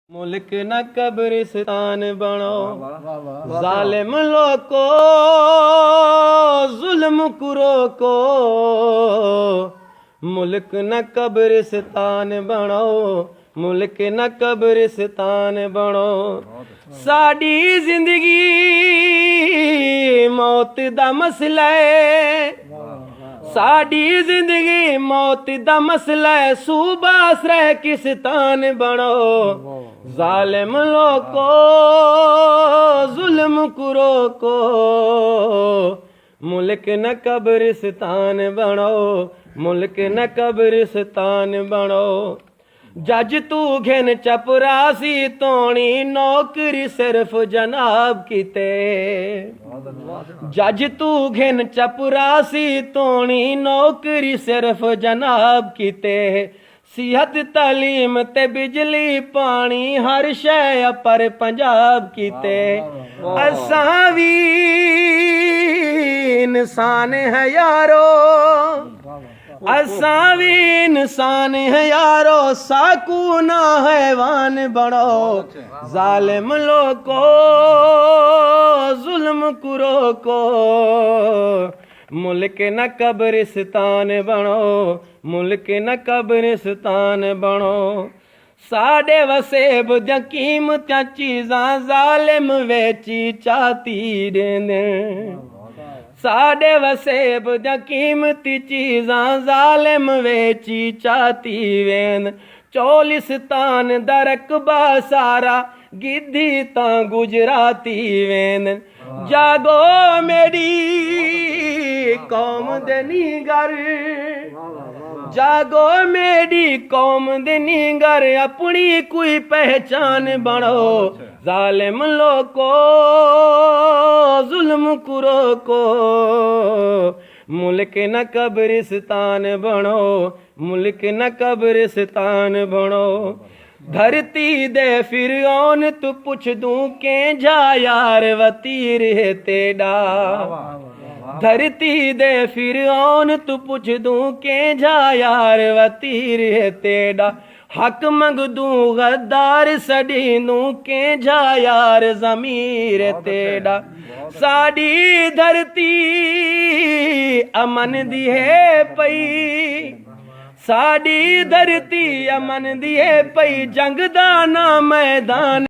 मुल्क न कब्रिस्तान बनो जालिम लोको जुल्म कुरो को मुल्क न कब्रिस्तान बनो मुल्क न कब्रिस्तान बनो साड़ी जिंदगी मौत दा मसला है साड़ी जिंदगी मौत दा मसला है सूबा आश्रय किस्तान बनो जालिम लोको जुल्म कुरो को मुल्क न कब्रिस्तान बनो मुल्क न कब्रिस्तान बनो जज तू घिन चपरासी तोनी नौकरी सिर्फ जनाब किते जज तू घिन चपरासी तोनी नौकरी सिर्फ जनाब किते सिहत तालीम ते बिजली पानी हर शय पर पंजाब किते असां वी इंसान है यारो असां भी इंसान है यारो साकू ना हैवान बनो जालिम लोको जुल्म कुरो को मुल्क न कब्रिस्तान बनो मुल्क न कब्रिस्तान बनो साडे वसेब दी कीमत चीज़ां जालिम वेची चाती देंदे साडे वसेब दी कीमती चीज़ां जालिम वेची चाती वेंद चोलिस्तान दा रकबा सारा गिद्धी तां गुजराती वेंद जागो मेरी कौम दे नीगर जागो मेरी कौम दे नीगर अपनी कोई पहचान बनो जालिम लोको जुल्म कुरो को मुल्क न कब्रिस्तान बनो मुल्क न कब्रिस्तान बनो धरती दे फिरौन तू पुछ दूं के जा यार वतीर है तेरा धरती दे फिरौन तू पुछ दूं के जा यार वतीर है तेरा हक मंग दूं गद्दार सड़ी दूं के जा यार ज़मीर तेरा साड़ी धरती अमन दी है पई साड़ी धरती अमन दी है पई जंग दा ना मैदान